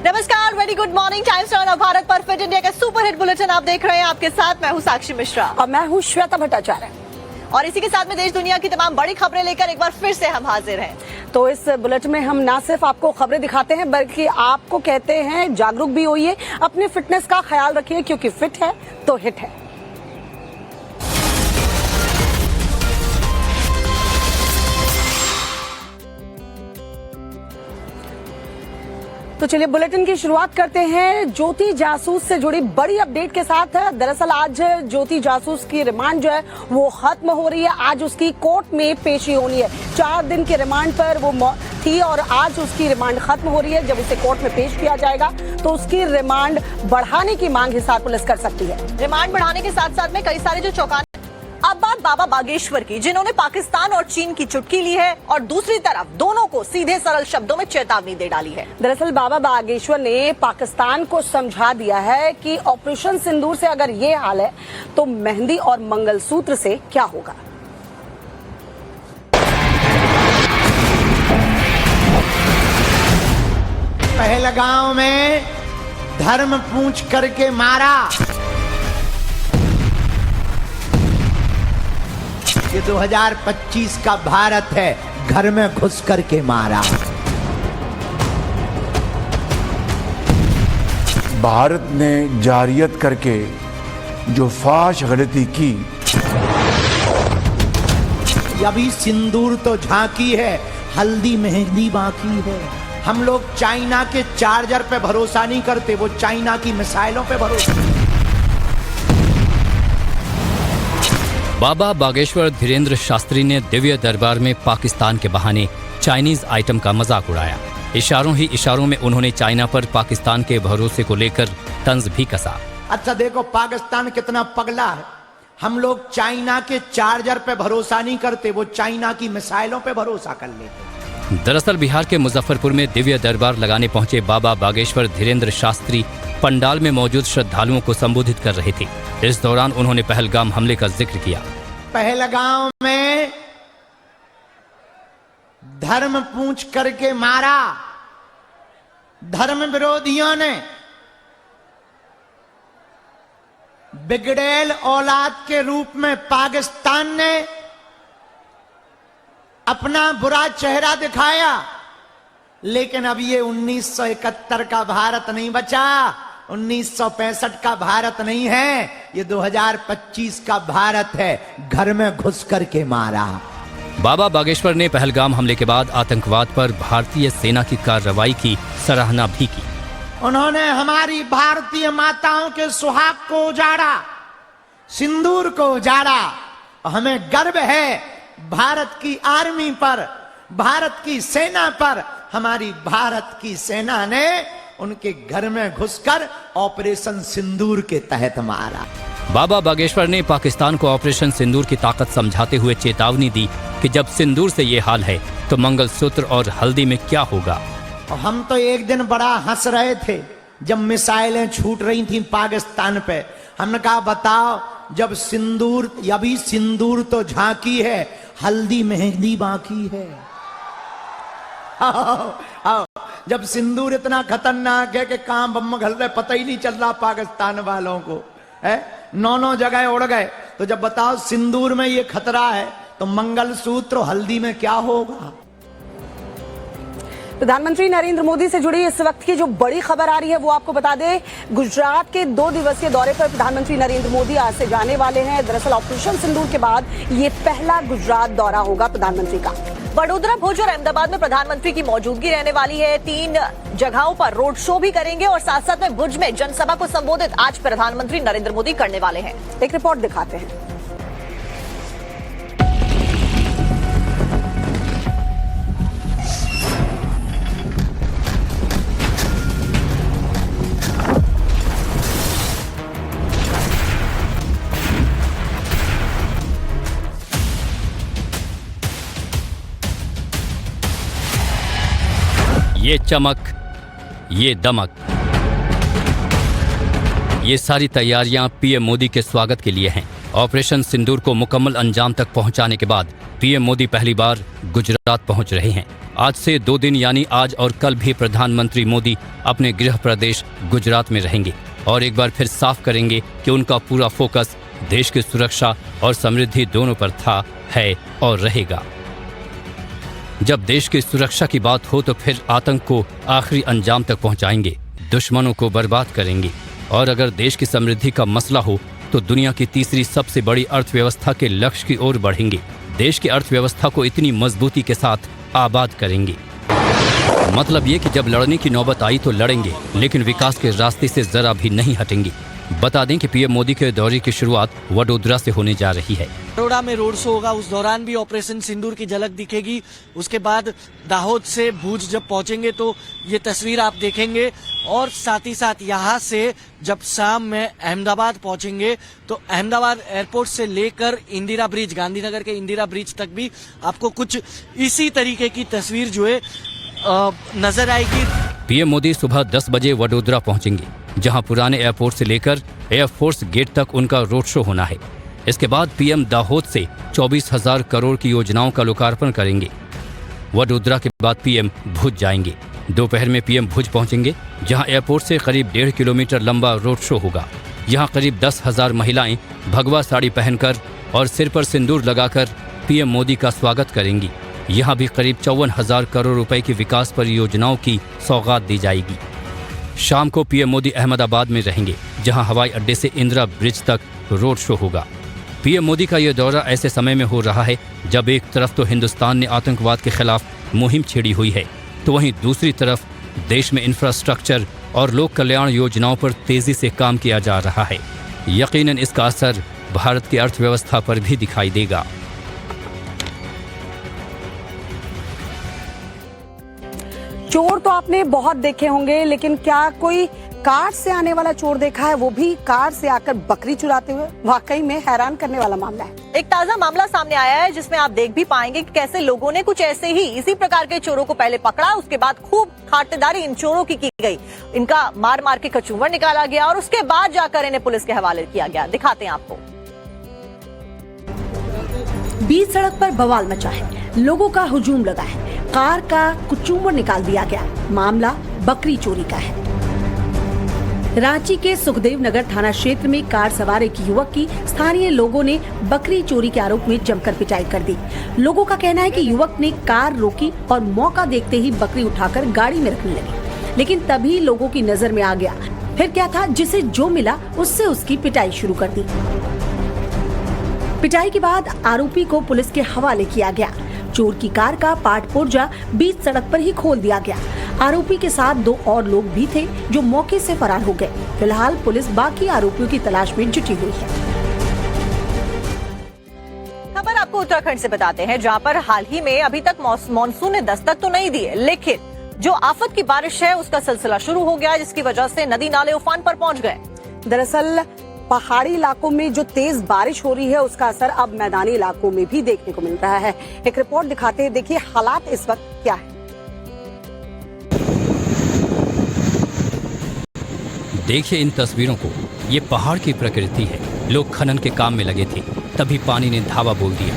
नमस्कार, very good morning. Times now Bharat पर fit India का सुपर हिट बुलेटिन आप देख रहे हैं। आपके साथ मैं हूं साक्षी मिश्रा और मैं हूं श्वेता भट्टाचार्य। और इसी के साथ में देश दुनिया की तमाम बड़ी खबरें लेकर एक बार फिर से हम हाजिर हैं। तो इस बुलेटिन में हम ना सिर्फ आपको खबरें दिखाते हैं बल्कि आपको कहते हैं जागरूक भी होइए, अपने फिटनेस का ख्याल रखिए, क्योंकि फिट है तो हिट है। तो चलिए बुलेटिन की शुरुआत करते हैं ज्योति जासूस से जुड़ी बड़ी अपडेट के साथ। दरअसल आज ज्योति जासूस की रिमांड जो है वो खत्म हो रही है। आज उसकी कोर्ट में पेशी होनी है। 4 दिन के रिमांड पर वो थी और आज उसकी रिमांड खत्म हो रही है। जब उसे कोर्ट में पेश किया जाएगा तो उसकी रिमांड बढ़ाने की मांग हिसार पुलिस कर सकती है। रिमांड बढ़ाने के साथ साथ में कई सारे जो चौंकाने। अब बात बाबा बागेश्वर की, जिन्होंने पाकिस्तान और चीन की चुटकी ली है और दूसरी तरफ दोनों को सीधे सरल शब्दों में चेतावनी दे डाली है। दरअसल बाबा बागेश्वर ने पाकिस्तान को समझा दिया है कि ऑपरेशन सिंदूर से अगर ये हाल है तो मेहंदी और मंगलसूत्र से क्या होगा। पहलगांव में धर्म पूछ करके मारा। ये 2025 का भारत है, घर में घुस करके मारा। भारत ने जारियत करके जो फाश गलती की, अभी सिंदूर तो झांकी है, हल्दी मेहंदी बाकी है। हम लोग चाइना के चार्जर पे भरोसा नहीं करते, वो चाइना की मिसाइलों पे भरोसा। बाबा बागेश्वर धीरेन्द्र शास्त्री ने दिव्य दरबार में पाकिस्तान के बहाने चाइनीज आइटम का मजाक उड़ाया। इशारों ही इशारों में उन्होंने चाइना पर पाकिस्तान के भरोसे को लेकर तंज भी कसा। अच्छा देखो पाकिस्तान कितना पगला है। हम लोग चाइना के चार्जर पे भरोसा नहीं करते, वो चाइना की मिसाइलों पे भरोसा कर लेते। दरअसल बिहार के मुजफ्फरपुर में दिव्य दरबार लगाने पहुंचे बाबा बागेश्वर धीरेन्द्र शास्त्री पंडाल में मौजूद श्रद्धालुओं को संबोधित कर रहे थे। इस दौरान उन्होंने पहलगाम हमले का जिक्र किया। पहलगाम में धर्म पूछ करके मारा। धर्म विरोधियों ने बिगड़ैल औलाद के रूप में पाकिस्तान ने अपना बुरा चेहरा दिखाया। लेकिन अब ये 1971 का भारत नहीं बचा, 1965 का भारत नहीं है, ये 2025 का भारत है, घर में घुस करके मारा। बाबा बागेश्वर ने पहलगाम हमले के बाद आतंकवाद पर भारतीय सेना की कार्रवाई की सराहना भी की। उन्होंने हमारी भारतीय माताओं के सुहाग को उजाड़ा, सिंदूर को उजाड़ा। हमें गर्व है भारत की आर्मी पर, भारत की सेना पर। हमारी भारत की सेना ने उनके घर में घुसकर ऑपरेशन सिंदूर के तहत मारा। बाबा बागेश्वर ने पाकिस्तान को ऑपरेशन सिंदूर की ताकत समझाते हुए चेतावनी दी कि जब सिंदूर से ये हाल है तो मंगलसूत्र और हल्दी में क्या होगा। और हम तो एक दिन बड़ा हंस रहे थे जब मिसाइलें छूट रही थी पाकिस्तान पे। हमने कहा बताओ, जब सिंदूर, अभी सिंदूर तो झांकी है, हल्दी मेहंदी बाकी है। आओ, जब सिंदूर इतना खतरनाक है कि कहां बम घल रहे पता ही नहीं चल रहा पाकिस्तान वालों को, है 9 जगह उड़ गए। तो जब बताओ सिंदूर में ये खतरा है तो मंगलसूत्र हल्दी में क्या होगा। प्रधानमंत्री नरेंद्र मोदी से जुड़ी इस वक्त की जो बड़ी खबर आ रही है वो आपको बता दें। गुजरात के 2 दिवसीय दौरे पर प्रधानमंत्री नरेंद्र मोदी आज से जाने वाले हैं। दरअसल ऑपरेशन सिंदूर के बाद ये पहला गुजरात दौरा होगा प्रधानमंत्री का। वडोदरा, भुज और अहमदाबाद में प्रधानमंत्री की मौजूदगी रहने वाली है। 3 जगहों पर रोड शो भी करेंगे और साथ साथ में भुज में जनसभा को संबोधित आज प्रधानमंत्री नरेंद्र मोदी करने वाले हैं। एक रिपोर्ट दिखाते हैं। ये चमक, ये दमक, ये सारी तैयारियां पीएम मोदी के स्वागत के लिए हैं। ऑपरेशन सिंदूर को मुकम्मल अंजाम तक पहुंचाने के बाद पीएम मोदी पहली बार गुजरात पहुंच रहे हैं। आज से 2 दिन यानी आज और कल भी प्रधानमंत्री मोदी अपने गृह प्रदेश गुजरात में रहेंगे और एक बार फिर साफ करेंगे कि उनका पूरा फोकस देश की सुरक्षा और समृद्धि दोनों पर था, है और रहेगा। जब देश की सुरक्षा की बात हो तो फिर आतंक को आखिरी अंजाम तक पहुंचाएंगे, दुश्मनों को बर्बाद करेंगे और अगर देश की समृद्धि का मसला हो तो दुनिया की तीसरी सबसे बड़ी अर्थव्यवस्था के लक्ष्य की ओर बढ़ेंगे। देश की अर्थव्यवस्था को इतनी मजबूती के साथ आबाद करेंगे। मतलब ये कि जब लड़ने की नौबत आई तो लड़ेंगे, लेकिन विकास के रास्ते से जरा भी नहीं हटेंगे। बता दें कि पीएम मोदी के दौरे की शुरुआत वडोदरा से होने जा रही है। बड़ौदा में रोड शो होगा, उस दौरान भी ऑपरेशन सिंदूर की झलक दिखेगी। उसके बाद दाहोद से भुज जब पहुंचेंगे तो ये तस्वीर आप देखेंगे और साथ ही साथ यहाँ से जब शाम में अहमदाबाद पहुंचेंगे तो अहमदाबाद एयरपोर्ट से लेकर इंदिरा ब्रिज, गांधीनगर के इंदिरा ब्रिज तक भी आपको कुछ इसी तरीके की तस्वीर जो है नजर आएगी। पीएम मोदी सुबह 10 बजे वडोदरा पहुंचेंगे, जहां पुराने एयरपोर्ट से लेकर एयरफोर्स गेट तक उनका रोड शो होना है। इसके बाद पीएम दाहोद से 24,000 करोड़ की योजनाओं का लोकार्पण करेंगे। वडोदरा के बाद पीएम भुज जाएंगे। दोपहर में पीएम भुज पहुंचेंगे, जहां एयरपोर्ट से करीब 1.5 किलोमीटर लंबा रोड शो होगा। यहां करीब 10,000 महिलाएं भगवा साड़ी पहनकर और सिर पर सिंदूर लगाकर पीएम मोदी का स्वागत करेंगी। यहां भी करीब 54,000 करोड़ रुपए की विकास परियोजनाओं की सौगात दी जाएगी। शाम को पीएम मोदी अहमदाबाद में रहेंगे, जहां हवाई अड्डे से इंदिरा ब्रिज तक रोड शो होगा। पीएम मोदी का यह दौरा ऐसे समय में हो रहा है जब एक तरफ तो हिंदुस्तान ने आतंकवाद के खिलाफ मुहिम छेड़ी हुई है, तो वहीं दूसरी तरफ देश में इंफ्रास्ट्रक्चर और लोक कल्याण योजनाओं पर तेजी से काम किया जा रहा है। यकीनन इसका असर भारत की अर्थव्यवस्था पर भी दिखाई देगा। चोर तो आपने बहुत देखे होंगे, लेकिन क्या कोई कार से आने वाला चोर देखा है, वो भी कार से आकर बकरी चुराते हुए? वाकई में हैरान करने वाला मामला है। एक ताजा मामला सामने आया है जिसमें आप देख भी पाएंगे कि कैसे लोगों ने कुछ ऐसे ही इसी प्रकार के चोरों को पहले पकड़ा, उसके बाद खूब खातिरदारी इन चोरों की गई। इनका मार मार के कचूमर निकाला गया और उसके बाद जाकर इन्हें पुलिस के हवाले किया गया। दिखाते हैं आपको। बीच सड़क पर बवाल मचा है, लोगों का हुजूम लगा है, कार का कचूमर निकाल दिया गया। मामला बकरी चोरी का है। रांची के सुखदेव नगर थाना क्षेत्र में कार सवार एक युवक की स्थानीय लोगों ने बकरी चोरी के आरोप में जमकर पिटाई कर दी। लोगों का कहना है कि युवक ने कार रोकी और मौका देखते ही बकरी उठाकर गाड़ी में रखने लगी, लेकिन तभी लोगों की नजर में आ गया। फिर क्या था, जिसे जो मिला उससे उसकी पिटाई शुरू कर दी। पिटाई के बाद आरोपी को पुलिस के हवाले किया गया। चोर की कार का पार्ट पुर्जा बीच सड़क पर ही खोल दिया गया। आरोपी के साथ 2 और लोग भी थे जो मौके से फरार हो गए। फिलहाल पुलिस बाकी आरोपियों की तलाश में जुटी हुई है। खबर आपको उत्तराखंड से बताते हैं, जहां पर हाल ही में अभी तक मानसून ने दस्तक तो नहीं दी है, लेकिन जो आफत की बारिश है उसका सिलसिला शुरू हो गया, जिसकी वजह से नदी नाले उफान पर पहुंच गए। दरअसल पहाड़ी इलाकों में जो तेज बारिश हो रही है उसका असर अब मैदानी इलाकों में भी देखने को मिल रहा है। एक रिपोर्ट दिखाते हैं, देखिए हालात इस वक्त क्या है। देखिए इन तस्वीरों को, ये पहाड़ की प्रकृति है। लोग खनन के काम में लगे थे, तभी पानी ने धावा बोल दिया।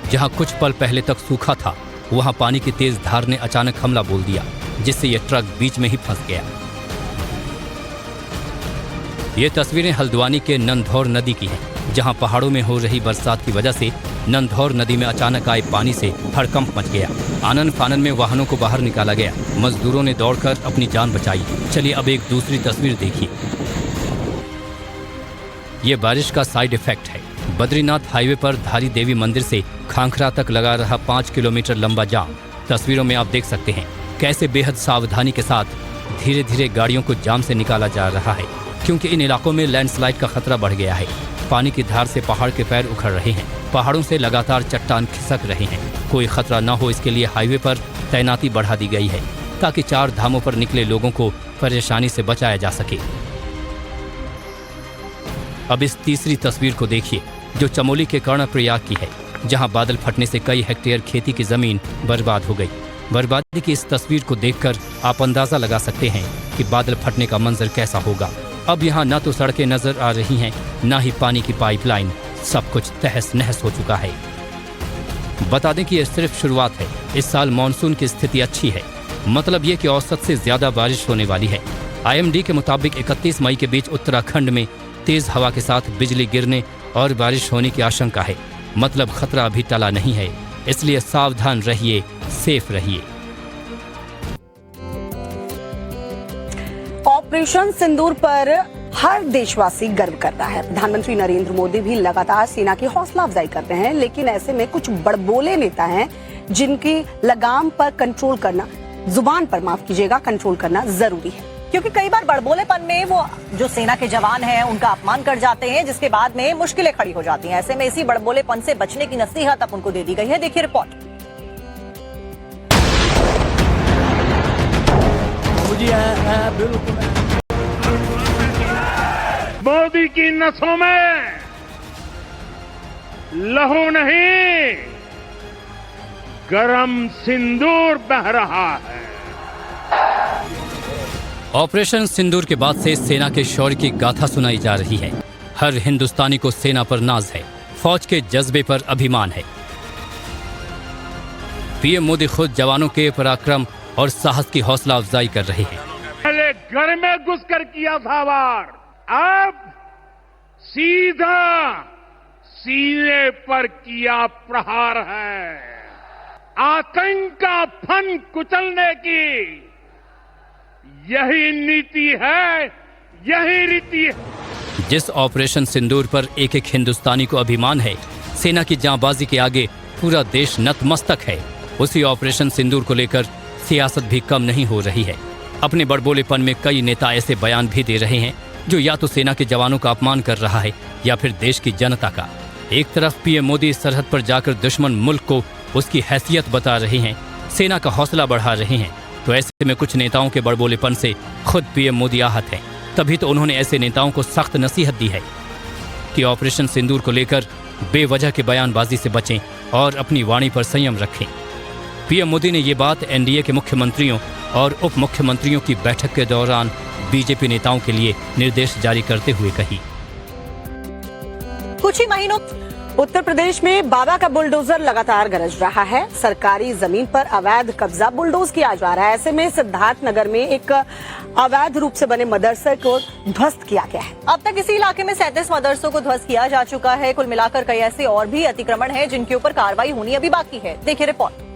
जहां कुछ पल पहले तक सूखा था, वहां पानी की तेज धार ने अचानक हमला बोल दिया, जिससे यह ट्रक बीच में ही फंस गया। ये तस्वीरें हल्द्वानी के नंधौर नदी की हैं, जहां पहाड़ों में हो रही बरसात की वजह से नंधौर नदी में अचानक आए पानी से हड़कंप मच गया। आनन फानन में वाहनों को बाहर निकाला गया। मजदूरों ने दौड़कर अपनी जान बचाई। चलिए अब एक दूसरी तस्वीर देखिए। ये बारिश का साइड इफेक्ट है। बद्रीनाथ हाईवे पर धारी देवी मंदिर से खांखरा तक लगा रहा 5 किलोमीटर लंबा जाम। तस्वीरों में आप देख सकते हैं कैसे बेहद सावधानी के साथ धीरे धीरे गाड़ियों को जाम से निकाला जा रहा है, क्योंकि इन इलाकों में लैंडस्लाइड का खतरा बढ़ गया है। पानी की धार से पहाड़ के पैर उखड़ रहे हैं। पहाड़ों से लगातार चट्टान खिसक रहे हैं। कोई खतरा न हो इसके लिए हाईवे पर तैनाती बढ़ा दी गई है, ताकि 4 धामों पर निकले लोगों को परेशानी से बचाया जा सके। अब इस तीसरी तस्वीर को देखिए, जो चमोली के कर्णप्रयाग की है, जहां बादल फटने से कई हेक्टेयर खेती की जमीन बर्बाद हो गई। बर्बादी की इस तस्वीर को देखकर आप अंदाजा लगा सकते हैं कि बादल फटने का मंजर कैसा होगा। अब यहाँ न तो सड़कें नजर आ रही हैं, न ही पानी की पाइपलाइन। सब कुछ तहस नहस हो चुका है। बता दें कि यह सिर्फ शुरुआत है। इस साल मानसून की स्थिति अच्छी है, मतलब ये कि औसत से ज्यादा बारिश होने वाली है। IMD के मुताबिक 31 मई के बीच उत्तराखंड में तेज हवा के साथ बिजली गिरने और बारिश होने की आशंका है। मतलब खतरा अभी टला नहीं है, इसलिए सावधान रहिए, सेफ रहिए। ऑपरेशन सिंदूर पर हर देशवासी गर्व करता है। प्रधानमंत्री नरेंद्र मोदी भी लगातार सेना की हौसला अफजाई करते हैं, लेकिन ऐसे में कुछ बड़बोले नेता हैं जिनकी लगाम पर कंट्रोल करना, जुबान पर माफ कीजिएगा, कंट्रोल करना जरूरी है। क्योंकि कई बार बड़बोलेपन में वो जो सेना के जवान हैं उनका अपमान कर जाते हैं, जिसके बाद में मुश्किलें खड़ी हो जाती हैं। ऐसे में इसी बड़बोलेपन से बचने की नसीहत अब उनको दे दी गई है। देखिए रिपोर्ट। मोदी की नसों में लहू नहीं, गरम सिंदूर बह रहा है। ऑपरेशन सिंदूर के बाद से सेना के शौर्य की गाथा सुनाई जा रही है। हर हिंदुस्तानी को सेना पर नाज है, फौज के जज्बे पर अभिमान है। पीएम मोदी खुद जवानों के पराक्रम और साहस की हौसला अफजाई कर रहे हैं। पहले घर में घुसकर किया था वार, अब सीधा सीने पर किया प्रहार है। आतंक का फन कुचलने की यही नीति है, यही रीति है। जिस ऑपरेशन सिंदूर पर एक एक हिंदुस्तानी को अभिमान है, सेना की जांबाजी के आगे पूरा देश नतमस्तक है, उसी ऑपरेशन सिंदूर को लेकर सियासत भी कम नहीं हो रही है। अपने बड़बोलेपन में कई नेता ऐसे बयान भी दे रहे हैं जो या तो सेना के जवानों का अपमान कर रहा है या फिर देश की जनता का। एक तरफ पीएम मोदी सरहद पर जाकर दुश्मन मुल्क को उसकी हैसियत बता रहे हैं, सेना का हौसला बढ़ा रहे हैं, तो ऐसे में कुछ नेताओं के बड़बोलेपन से खुद पीएम मोदी आहत हैं। तभी तो उन्होंने ऐसे नेताओं को सख्त नसीहत दी है कि ऑपरेशन सिंदूर को लेकर बेवजह के बयानबाजी से बचें और अपनी वाणी पर संयम रखें। पीएम मोदी ने ये बात एनडीए के मुख्यमंत्रियों और उप मुख्यमंत्रियों की बैठक के दौरान बीजेपी नेताओं के लिए निर्देश जारी करते हुए कही। कुछ ही महीनों उत्तर प्रदेश में बाबा का बुलडोजर लगातार गरज रहा है। सरकारी जमीन पर अवैध कब्जा बुलडोज किया जा रहा है। ऐसे में सिद्धार्थनगर में एक अवैध रूप से बने मदरसे को ध्वस्त किया गया है। अब तक इसी इलाके में 37 मदरसों को ध्वस्त किया जा चुका है। कुल मिलाकर कई ऐसे और भी अतिक्रमण हैं जिनके ऊपर कार्रवाई होनी अभी बाकी है। देखिए रिपोर्ट।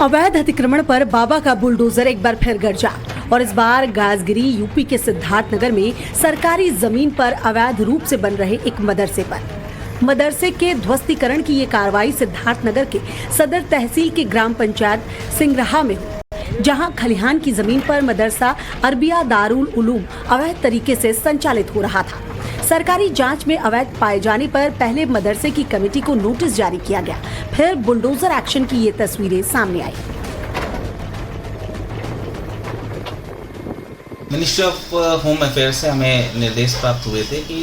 अवैध अतिक्रमण पर बाबा का बुलडोजर एक बार फिर गरजा और इस बार गाजगिरी यूपी के सिद्धार्थनगर में सरकारी जमीन पर अवैध रूप से बन रहे एक मदरसे पर। मदरसे के ध्वस्तीकरण की ये कार्रवाई सिद्धार्थनगर के सदर तहसील के ग्राम पंचायत सिंगराहा में हुई, जहां खलिहान की जमीन पर मदरसा अरबिया दारुल उलूम अवैध तरीके से संचालित हो रहा था। सरकारी जांच में अवैध पाए जाने पर पहले मदरसे की कमेटी को नोटिस जारी किया गया, फिर बुलडोजर एक्शन की ये तस्वीरें सामने आई। मिनिस्ट्री ऑफ होम अफेयर से हमें निर्देश प्राप्त हुए थे कि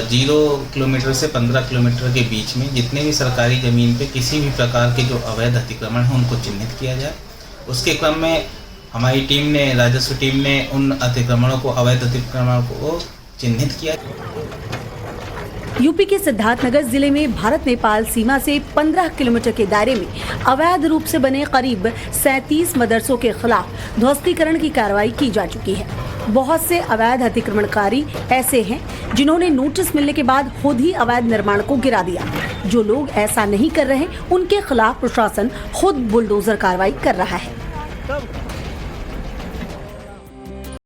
0 किलोमीटर से 15 किलोमीटर के बीच में जितने भी सरकारी ज़मीन पे किसी भी प्रकार के जो अवैध अतिक्रमण हैं उनको चिन्हित किया जाए। उसके क्रम में हमारी टीम ने, राजस्व टीम ने उन अतिक्रमणों को, अवैध अतिक्रमणों को चिन्हित किया। यूपी के सिद्धार्थनगर जिले में भारत नेपाल सीमा से 15 किलोमीटर के दायरे में अवैध रूप से बने करीब 37 मदरसों के खिलाफ ध्वस्तीकरण की कार्रवाई की जा चुकी है। बहुत से अवैध अतिक्रमणकारी ऐसे हैं जिन्होंने नोटिस मिलने के बाद खुद ही अवैध निर्माण को गिरा दिया। जो लोग ऐसा नहीं कर रहे, उनके खिलाफ प्रशासन खुद बुलडोजर कार्रवाई कर रहा है।